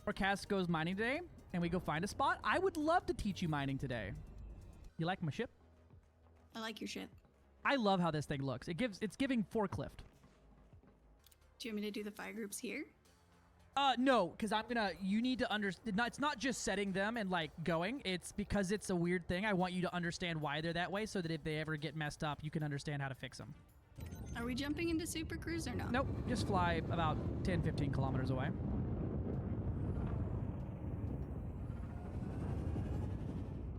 or Cass goes mining today and we go find a spot, I would love to teach you mining today. You like my ship? I like your ship. I love how this thing looks. It's giving forklift. Do you want me to do the fire groups here? No, because you need to understand, it's not just setting them and like going, it's because it's a weird thing. I want you to understand why they're that way so that if they ever get messed up, you can understand how to fix them. Are we jumping into Super Cruise or no? Nope, just fly about 10, 15 kilometers away.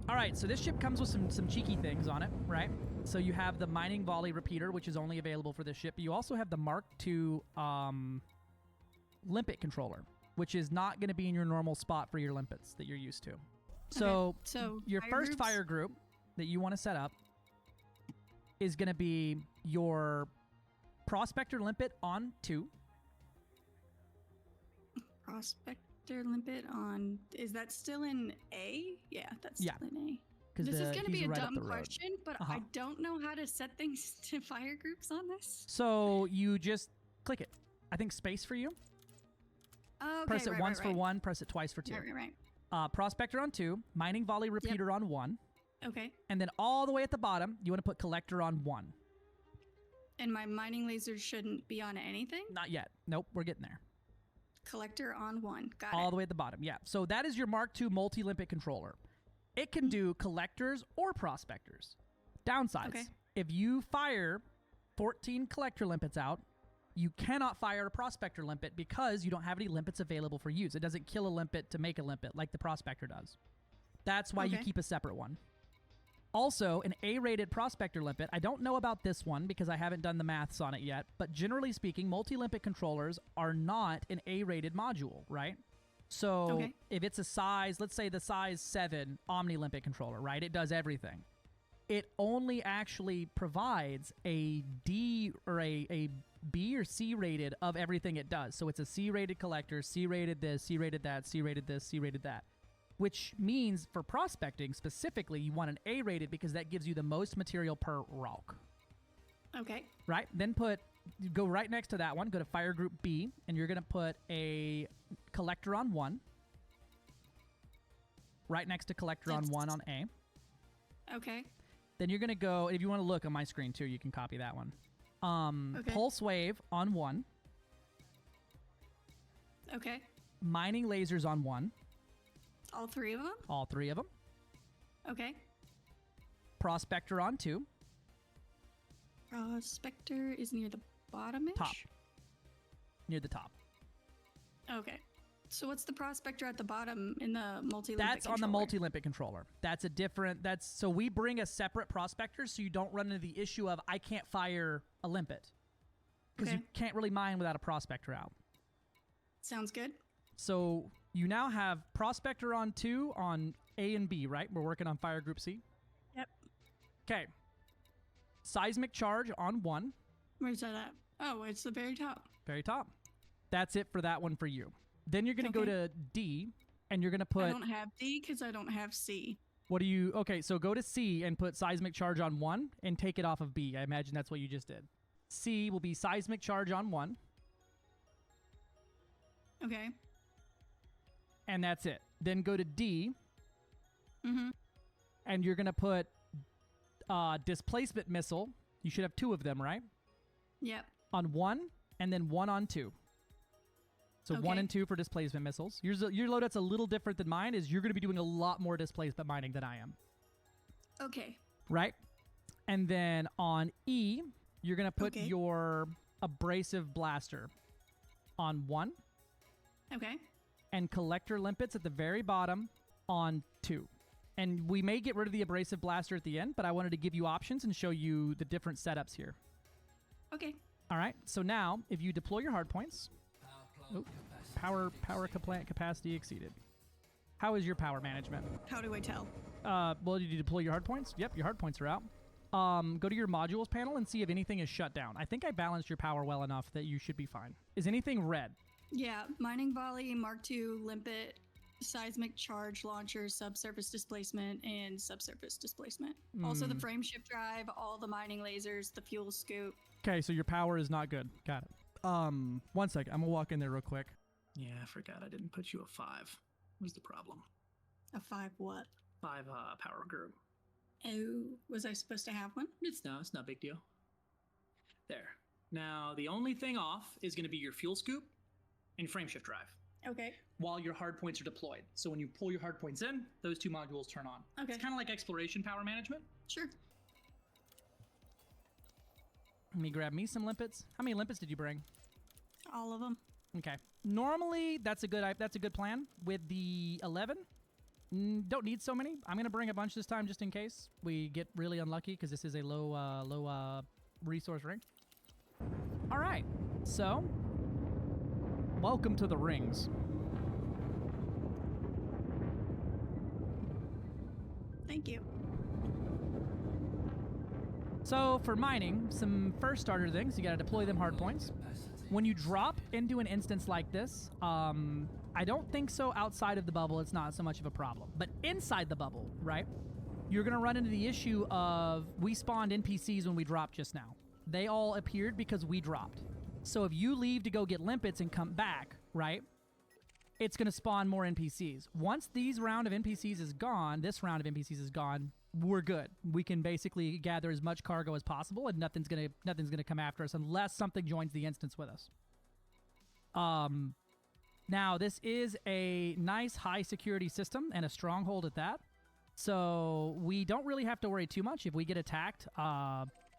All right, so this ship comes with some cheeky things on it, right? So you have the mining volley repeater, which is only available for this ship. But you also have the Mark II limpet controller, which is not going to be in your normal spot for your limpets that you're used to. So your first fire group that you want to set up is going to be your prospector limpet on 2. Prospector limpet on... Is that still in A? Yeah, that's still in A. This is going to be a dumb question, but I don't know how to set things to fire groups on this. So you just click it. I think space for you. Okay, press it once for 1, press it twice for 2. Right. Prospector on 2, mining volley repeater on 1. Okay. And then all the way at the bottom, you want to put collector on 1. And my mining lasers shouldn't be on anything? Not yet. Nope, we're getting there. Collector on 1. Got it. All the way at the bottom, yeah. So that is your Mark II multi-limpet controller. It can do collectors or prospectors. Downsides. Okay. If you fire 14 collector limpets out, you cannot fire a prospector limpet because you don't have any limpets available for use. It doesn't kill a limpet to make a limpet like the prospector does. That's why you keep a separate one. Also, an A-rated prospector limpet, I don't know about this one because I haven't done the maths on it yet, but generally speaking, multi-limpet controllers are not an A-rated module, right? So if it's a size, let's say the size 7 omni-limpet controller, right? It does everything. It only actually provides a D or a B or C rated of everything it does. So it's a C rated collector, C rated this, C rated that, C rated this, C rated that. Which means for prospecting specifically, you want an A rated because that gives you the most material per rock. Okay. Right? Then go right next to that one, go to fire group B, and you're going to put a collector on 1. Right next to collector on 1 on A. Okay. Then you're going to go, if you want to look on my screen too, you can copy that one. Pulse wave on 1. Okay. Mining lasers on 1. All 3 of them? All 3 of them. Okay. Prospector on 2. Prospector is near the bottom-ish? Top. Near the top. Okay. So what's the prospector at the bottom in the multi-limpet That's on the multi-limpet controller. That's a different... So we bring a separate prospector so you don't run into the issue of, I can't fire a limpet. Because you can't really mine without a prospector out. Sounds good. So you now have prospector on 2 on A and B, right? We're working on fire group C. Yep. Okay. Seismic charge on 1. Where's that at? Oh, it's the very top. Very top. That's it for that one for you. Then you're going to go to D, and you're going to put... I don't have D because I don't have C. What do you... Okay, so go to C and put seismic charge on 1 and take it off of B. I imagine that's what you just did. C will be seismic charge on 1. Okay. And that's it. Then go to D. Mm-hmm. And you're going to put displacement missile. You should have 2 of them, right? Yep. On 1, and then 1 on 2. So 1 and 2 for displacement missiles. Your loadout's a little different than mine, is you're going to be doing a lot more displacement mining than I am. Okay. Right? And then on E, you're going to put your abrasive blaster on 1. Okay. And collector limpets at the very bottom on 2. And we may get rid of the abrasive blaster at the end, but I wanted to give you options and show you the different setups here. Okay. All right. So now, if you deploy your hard points... Power plant capacity exceeded. How is your power management? How do I tell? Well, did you deploy your hard points? Yep, your hard points are out. Go to your modules panel and see if anything is shut down. I think I balanced your power well enough that you should be fine. Is anything red? Yeah, mining volley, Mark II, limpet, seismic charge launcher, subsurface displacement, and subsurface displacement. Also the frame shift drive, all the mining lasers, the fuel scoop. Okay, so your power is not good. Got it. 1 second. I'm gonna walk in there real quick. Yeah, I forgot I didn't put you a 5. What's the problem? A 5 what? 5 power group. Oh, was I supposed to have one? It's no big deal. There. Now, the only thing off is going to be your fuel scoop and frameshift drive. Okay. While your hard points are deployed. So when you pull your hard points in, those 2 modules turn on. Okay. It's kind of like exploration power management. Sure. Let me grab me some limpets. How many limpets did you bring? All of them. Okay. Normally, that's a good plan. With the 11, don't need so many. I'm gonna bring a bunch this time just in case we get really unlucky because this is a low resource ring. All right. So, welcome to the rings. Thank you. So for mining, some first starter things, you gotta deploy them hard points. When you drop into an instance like this, I don't think so outside of the bubble, it's not so much of a problem. But inside the bubble, right, you're gonna run into the issue of we spawned NPCs when we dropped just now. They all appeared because we dropped. So if you leave to go get limpets and come back, right, it's gonna spawn more NPCs. Once this round of NPCs is gone, we're good. We can basically gather as much cargo as possible, and nothing's gonna come after us unless something joins the instance with us. Now this is a nice high security system and a stronghold at that, so we don't really have to worry too much if we get attacked.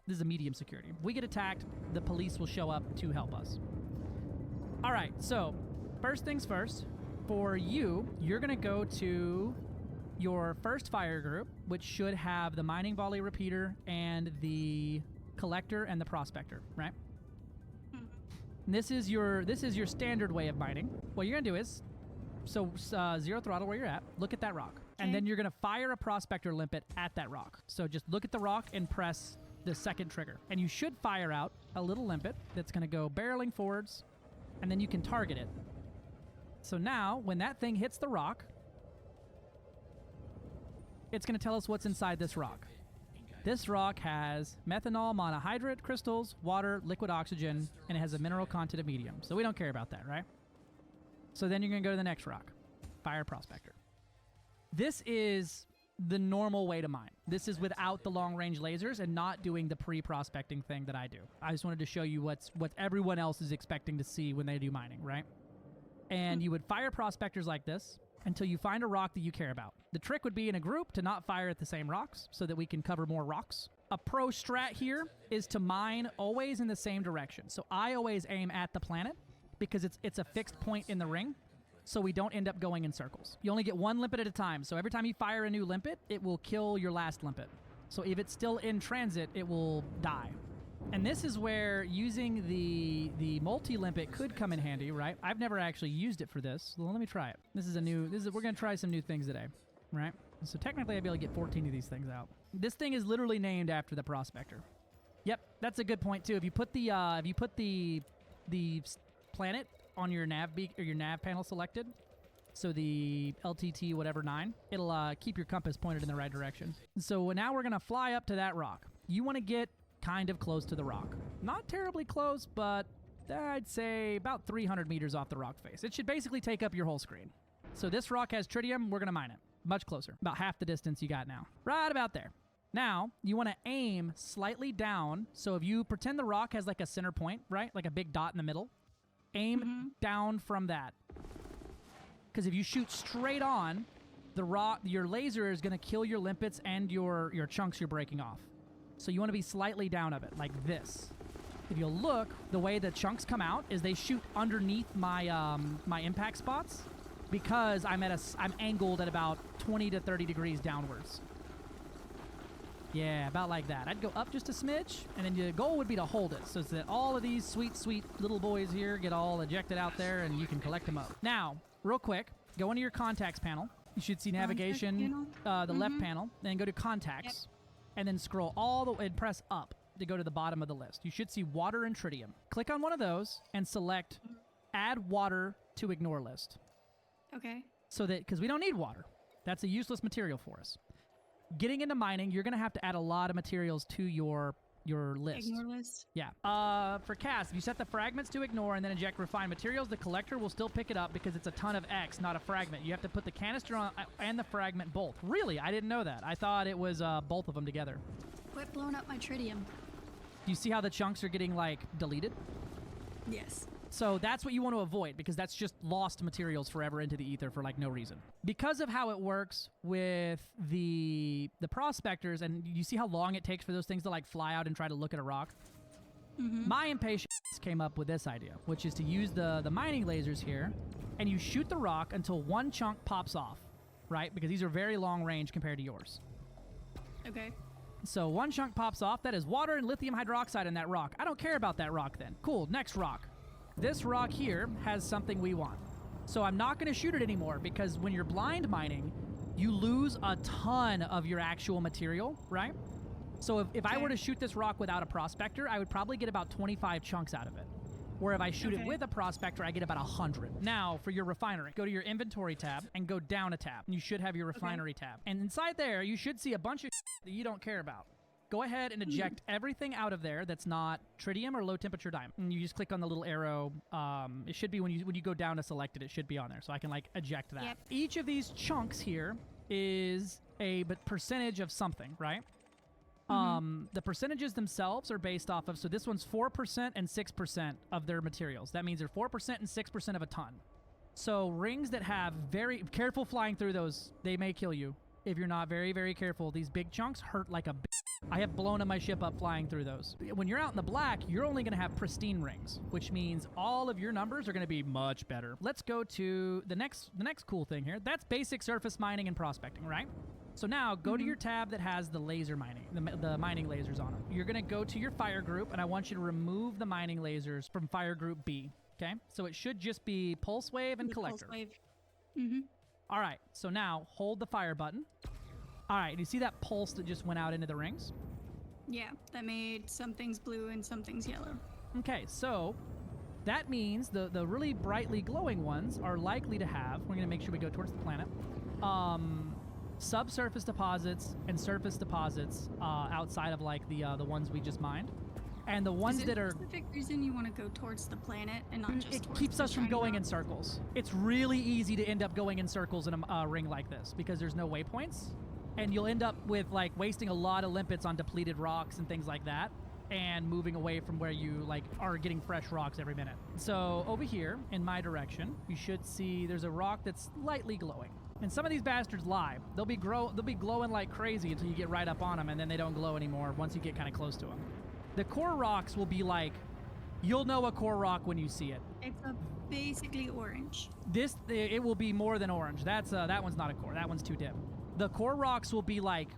This is a medium security. If we get attacked, the police will show up to help us. All right, so first things first. For you, you're gonna go to your first fire group, which should have the mining volley repeater and the collector and the prospector, right? Mm-hmm. This is your standard way of mining. What you're gonna do is, zero throttle where you're at, look at that rock, and then you're gonna fire a prospector limpet at that rock. So just look at the rock and press the second trigger, and you should fire out a little limpet that's gonna go barreling forwards, and then you can target it. So now, when that thing hits the rock, it's going to tell us what's inside this rock. This rock has methanol monohydrate crystals, water, liquid oxygen, and it has a mineral content of medium. So we don't care about that, right? So then you're going to go to the next rock. Fire prospector. This is the normal way to mine. This is without the long-range lasers and not doing the pre-prospecting thing that I do. I just wanted to show you what everyone else is expecting to see when they do mining, right? And you would fire prospectors like this until you find a rock that you care about. The trick would be in a group to not fire at the same rocks so that we can cover more rocks. A pro strat here is to mine always in the same direction. So I always aim at the planet because it's a fixed point in the ring, so we don't end up going in circles. You only get one limpet at a time, so every time you fire a new limpet, it will kill your last limpet. So if it's still in transit, it will die. And this is where using the multi-limpet could come in handy, right? I've never actually used it for this. Well, let me try it. We're going to try some new things today, right? So technically I'd be able to get 14 of these things out. This thing is literally named after the prospector. Yep, that's a good point too. If you put the planet on your nav panel selected, so the LTT whatever 9, it'll keep your compass pointed in the right direction. So now we're going to fly up to that rock. You want to get kind of close to the rock. Not terribly close, but I'd say about 300 meters off the rock face. It should basically take up your whole screen. So this rock has tritium, we're gonna mine it. Much closer, about half the distance you got now. Right about there. Now, you wanna aim slightly down, so if you pretend the rock has like a center point, right? Like a big dot in the middle, aim down from that. Because if you shoot straight on, your laser is gonna kill your limpets and your chunks you're breaking off. So you want to be slightly down of it, like this. If you'll look, the way the chunks come out is they shoot underneath my my impact spots because I'm angled at about 20 to 30 degrees downwards. Yeah, about like that. I'd go up just a smidge, and then the goal would be to hold it so that all of these sweet, sweet little boys here get all ejected out there, and you can collect them up. Now, real quick, go into your contacts panel. You should see navigation, the left panel, then go to contacts. Yep. And then scroll all the way and press up to go to the bottom of the list. You should see water and tritium. Click on one of those and select add water to ignore list. Okay. So that, because we don't need water. That's a useless material for us. Getting into mining, you're going to have to add a lot of materials to your your list. Ignore list? Yeah. For cast, if you set the fragments to ignore and then inject refined materials, the collector will still pick it up because it's a ton of X, not a fragment. You have to put the canister on and the fragment both. Really? I didn't know that. I thought it was both of them together. Quit blowing up my Tridium. Do you see how the chunks are getting, like, deleted? Yes. So that's what you want to avoid, because that's just lost materials forever into the ether for, like, no reason. Because of how it works with the prospectors, and you see how long it takes for those things to, like, fly out and try to look at a rock? My impatience came up with this idea, which is to use the mining lasers here, and you shoot the rock until one chunk pops off, right? Because these are very long range compared to yours. Okay. So one chunk pops off. That is water and lithium hydroxide in that rock. I don't care about that rock then. Cool, next rock. This rock here has something we want. So I'm not going to shoot it anymore, because when you're blind mining, you lose a ton of your actual material, right? So if I were to shoot this rock without a prospector, I would probably get about 25 chunks out of it. Where if I shoot it with a prospector, I get about 100. Now, for your refinery, go to your inventory tab and go down a tab. And you should have your refinery tab. And inside there, you should see a bunch of that you don't care about. Go ahead and eject everything out of there that's not tritium or low temperature diamond. And you just click on the little arrow. It should be when you go down to select it, it should be on there. So I can, like, eject that. Yep. Each of these chunks here is a percentage of something, right? The percentages themselves are based off of, so this one's 4% and 6% of their materials. That means they're 4% and 6% of a ton. So rings that have very careful flying through those, they may kill you if you're not very, very careful. These big chunks hurt like a I have blown my ship up flying through those. When you're out in the black, you're only going to have pristine rings, which means all of your numbers are going to be much better. Let's go to the next cool thing here. That's basic surface mining and prospecting, right? So now go to your tab that has the laser mining, the mining lasers on it. You're going to go to your fire group, and I want you to remove the mining lasers from fire group B, okay? So it should just be pulse wave and collector. Pulse wave. All right, so now hold the fire button. All right, you see that pulse that just went out into the rings? Yeah, that made some things blue and some things yellow. Okay, so that means the really brightly glowing ones are likely to have, we're going to make sure we go towards the planet, subsurface deposits and surface deposits outside of, like, the ones we just mined. And the ones that are... Is there a specific reason you want to go towards the planet and not just It keeps us from going in circles. It's really easy to end up going in circles in a ring like this because there's no waypoints. And you'll end up with, like, wasting a lot of limpets on depleted rocks and things like that, and moving away from where you, like, are getting fresh rocks every minute. So over here in my direction, you should see there's a rock that's lightly glowing. And some of these bastards lie. They'll be glowing like crazy until you get right up on them, and then they don't glow anymore once you get kind of close to them. The core rocks will be like, you'll know a core rock when you see it. It's basically orange. It will be more than orange. That one's not a core. That one's too dim. The core rocks will be like,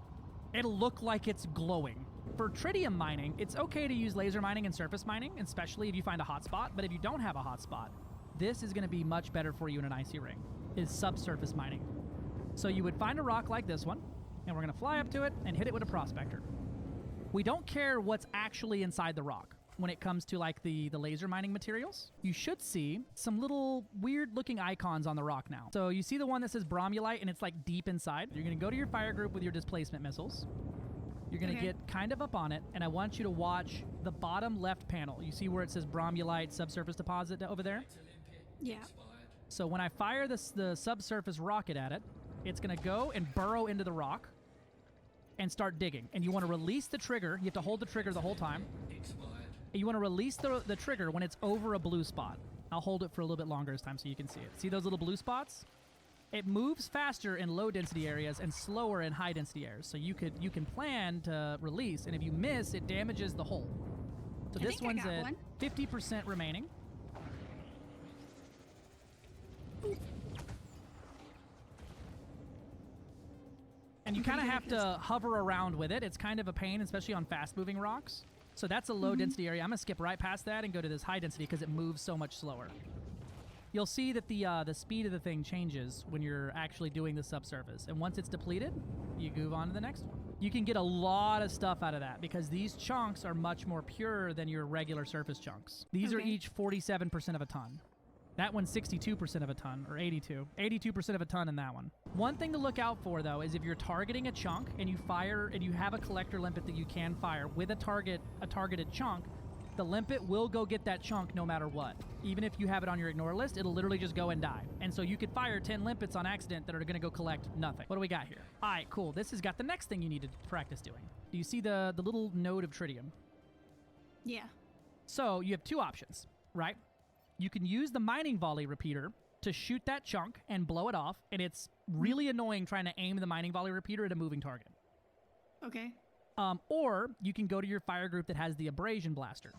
it'll look like it's glowing. For tritium mining, it's okay to use laser mining and surface mining, especially if you find a hotspot. But if you don't have a hotspot, this is going to be much better for you in an icy ring, is subsurface mining. So you would find a rock like this one, and we're going to fly up to it and hit it with a prospector. We don't care what's actually inside the rock. When it comes to, like, the laser mining materials, you should see some little weird looking icons on the rock now. So you see the one that says bromulite, and it's, like, deep inside. You're going to go to your fire group with your displacement missiles. You're going to get kind of up on it, and I want you to watch the bottom left panel. You see where it says bromulite subsurface deposit over there? Yeah. So when I fire the subsurface rocket at it, it's going to go and burrow into the rock and start digging. And you want to release the trigger. You have to hold the trigger the whole time. You want to release the trigger when it's over a blue spot. I'll hold it for a little bit longer this time so you can see it. See those little blue spots? It moves faster in low density areas and slower in high density areas. So you can plan to release, and if you miss, it damages the hull. So this one's at 50% remaining. And you kind of have to hover around with it. It's kind of a pain, especially on fast-moving rocks. So that's a low-density area. I'm going to skip right past that and go to this high density because it moves so much slower. You'll see that the speed of the thing changes when you're actually doing the subsurface. And once it's depleted, you move on to the next one. You can get a lot of stuff out of that because these chunks are much more pure than your regular surface chunks. These are each 47% of a ton. That one's 62% of a ton, or 82% of a ton in that one. One thing to look out for, though, is if you're targeting a chunk and you fire and you have a collector limpet that you can fire with a targeted chunk, the limpet will go get that chunk no matter what. Even if you have it on your ignore list, it'll literally just go and die. And so you could fire 10 limpets on accident that are going to go collect nothing. What do we got here? All right, cool. This has got the next thing you need to practice doing. Do you see the little node of Tridium? Yeah. So you have two options, right? You can use the mining volley repeater to shoot that chunk and blow it off, and it's really annoying trying to aim the mining volley repeater at a moving target. Okay. Or you can go to your fire group that has the abrasion blaster.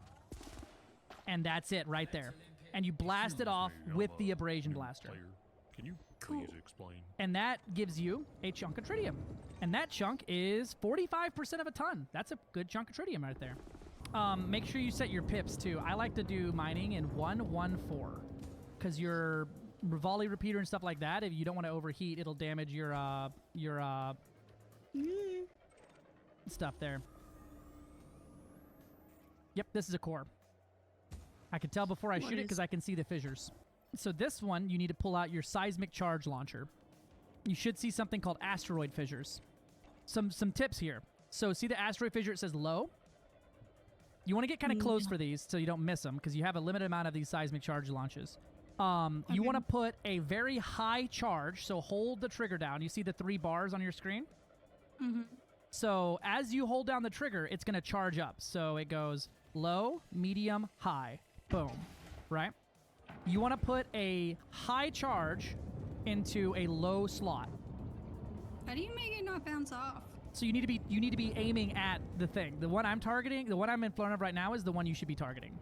And that's it right there. And you blast it off with the abrasion blaster. Can you please explain? And that gives you a chunk of Tridium. And that chunk is 45% of a ton. That's a good chunk of Tridium right there. Make sure you set your pips too. I like to do mining in 114. Because your volley repeater and stuff like that, if you don't want to overheat, it'll damage your stuff there. Yep, this is a core. I can tell before I shoot it because I can see the fissures. So this one, you need to pull out your seismic charge launcher. You should see something called asteroid fissures. Some tips here. So see the asteroid fissure, it says low? You want to get kind of close for these so you don't miss them because you have a limited amount of these seismic charge launches. You want to put a very high charge, so hold the trigger down. You see the 3 bars on your screen? Mm-hmm. So as you hold down the trigger, it's going to charge up. So it goes low, medium, high. Boom. Right? You want to put a high charge into a low slot. How do you make it not bounce off? So you need to be aiming at the thing. The one I'm targeting, the one I'm in front of right now is the one you should be targeting.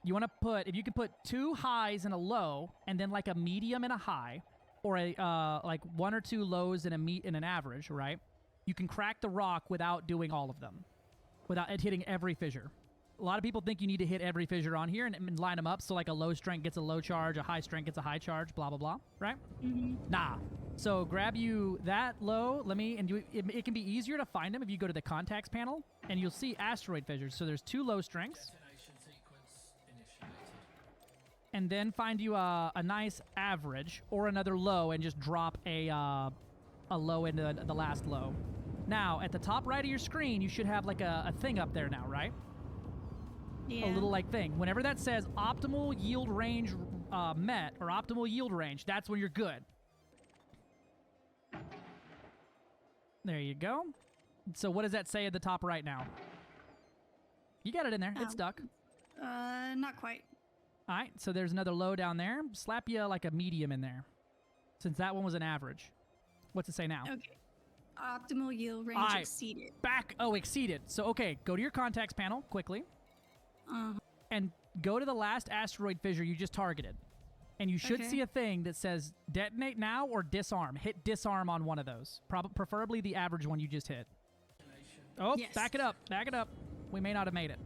You want to put, if you can put 2 highs and a low, and then like a medium and a high, or a like 1 or 2 lows and an average, right? You can crack the rock without doing all of them, without it hitting every fissure. A lot of people think you need to hit every fissure on here and line them up so like a low strength gets a low charge, a high strength gets a high charge, blah, blah, blah, right? Mm-hmm. Nah. So grab you that low, it can be easier to find them if you go to the contacts panel, and you'll see asteroid fissures. So there's 2 low strengths. And then find you a nice average or another low and just drop a low into the last low. Now, at the top right of your screen, you should have like a thing up there now, right? Yeah. A little like thing. Whenever that says optimal yield range met or optimal yield range, that's when you're good. There you go. So what does that say at the top right now? You got it in there. It's stuck. Not quite. All right, so there's another low down there. Slap you like a medium in there, since that one was an average. What's it say now? Okay. Optimal yield range exceeded. Exceeded. So, okay, go to your contacts panel quickly. And go to the last asteroid fissure you just targeted. And you should see a thing that says detonate now or disarm. Hit disarm on one of those. Preferably the average one you just hit. Oh, yes. Back it up. Back it up. We may not have made it.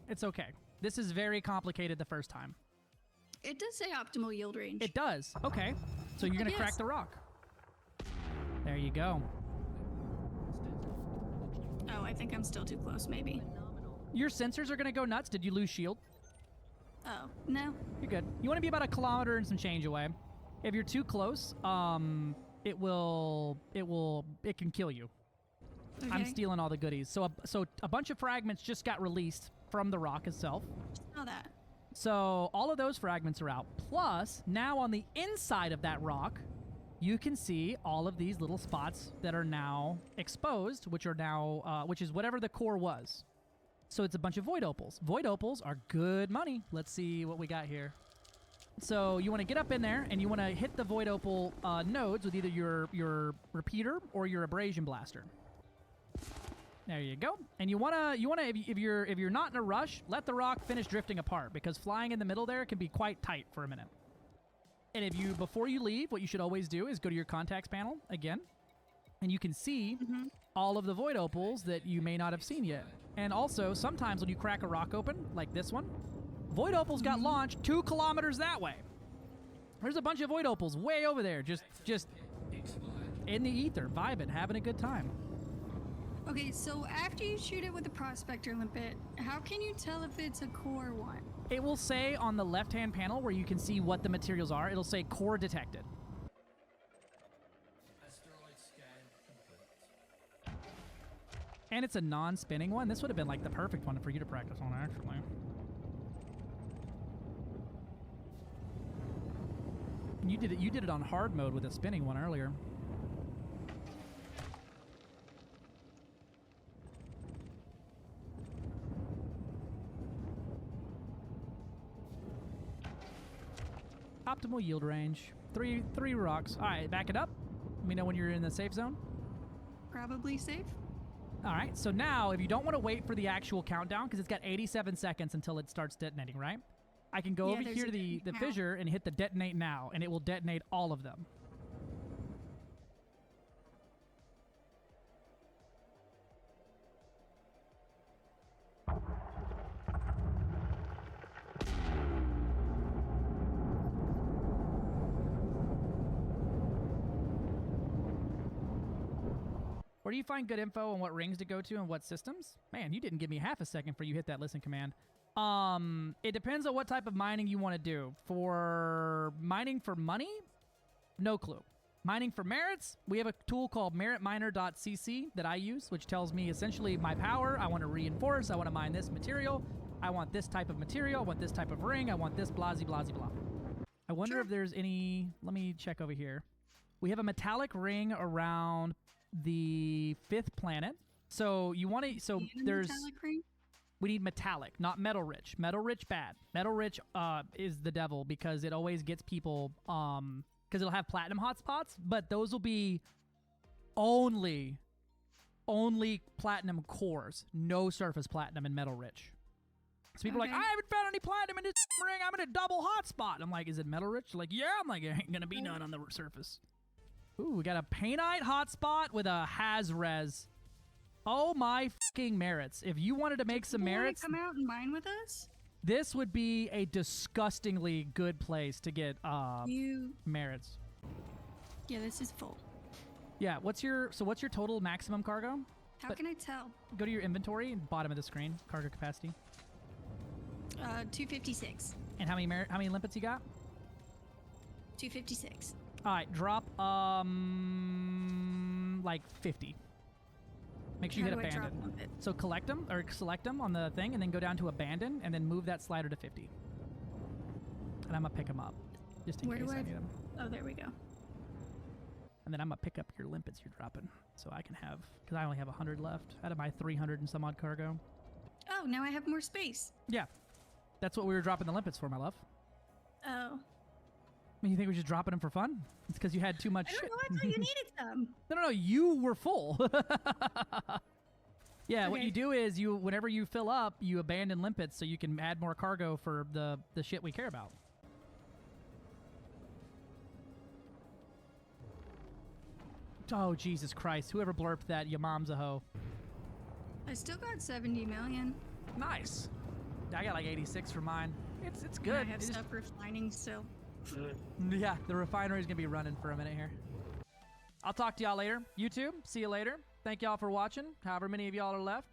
It's okay. This is very complicated the first time. It does say optimal yield range. It does. Okay. So you're going to crack the rock. There you go. Oh, I think I'm still too close, maybe. Your sensors are going to go nuts. Did you lose shield? Oh, no. You're good. You want to be about 1 kilometer and some change away. If you're too close, it can kill you. Okay. I'm stealing all the goodies. So a bunch of fragments just got released from the rock itself. Saw that. So all of those fragments are out. Plus, now on the inside of that rock, you can see all of these little spots that are now exposed, which is whatever the core was. So it's a bunch of void opals. Void opals are good money. Let's see what we got here. So you want to get up in there and you want to hit the void opal nodes with either your repeater or your abrasion blaster. There you go. And you wanna if you're not in a rush, let the rock finish drifting apart because flying in the middle there can be quite tight for a minute. And before you leave, what you should always do is go to your contacts panel again, and you can see all of the void opals that you may not have seen yet. And also, sometimes when you crack a rock open, like this one, void opals got launched 2 kilometers that way. There's a bunch of void opals way over there, just in the ether, vibing, having a good time. Okay, so after you shoot it with the prospector limpet, how can you tell if it's a core one? It will say on the left-hand panel where you can see what the materials are, it'll say core detected. Asteroid scan complete. And it's a non-spinning one. This would have been like the perfect one for you to practice on, actually. You did it on hard mode with a spinning one earlier. Optimal yield range. Three rocks. All right, back it up. Let me know when you're in the safe zone. Probably safe. All right, so now if you don't want to wait for the actual countdown, because it's got 87 seconds until it starts detonating, right? I can go over here to the fissure and hit the detonate now, and it will detonate all of them. Where do you find good info on what rings to go to and what systems? Man, you didn't give me half a second for you hit that listen command. It depends on what type of mining you want to do. For mining for money, no clue. Mining for merits, we have a tool called meritminer.cc that I use, which tells me essentially my power. I want to reinforce. I want to mine this material. I want this type of material. I want this type of ring. I want this blah, blah, blah. I wonder if there's any... Let me check over here. We have a metallic ring around the 5th planet. So you want to... So there's... Metallic ring? We need metallic, not metal rich. Metal rich bad. Metal rich is the devil because it always gets people because it'll have platinum hotspots, but those will be only platinum cores, no surface platinum in metal rich. So people are like, I haven't found any platinum in this ring. I'm in a double hotspot. I'm like, is it metal rich? Like, yeah. I'm like, it ain't gonna be none on the surface. Ooh, we got a painite hotspot with a has-res. Oh my fucking merits. If you wanted to make some merits... come out and mine with us? This would be a disgustingly good place to get merits. Yeah, this is full. Yeah, what's your total maximum cargo? How can I tell? Go to your inventory, bottom of the screen, cargo capacity. 256. And how many limpets you got? 256. All right, drop like 50. Make sure you hit abandon. So collect them or select them on the thing, and then go down to abandon, and then move that slider to 50. And I'm gonna pick them up, just in case I need them. Oh, there we go. And then I'm gonna pick up your limpets you're dropping, so I can have, because I only have 100 left out of my 300 and some odd cargo. Oh, now I have more space. Yeah, that's what we were dropping the limpets for, my love. Oh. I mean, you think we're just dropping them for fun? It's because you had too much shit. I don't know, I thought you needed some. No, you were full. Yeah, okay. What you do is whenever you fill up, you abandon limpets so you can add more cargo for the shit we care about. Oh, Jesus Christ. Whoever blurped that, your mom's a hoe. I still got 70 million. Nice. I got like 86 for mine. It's good. And I have stuff refining still. Yeah, the refinery's gonna be running for a minute here. I'll talk to y'all later. YouTube, see you later. Thank y'all for watching, however many of y'all are left.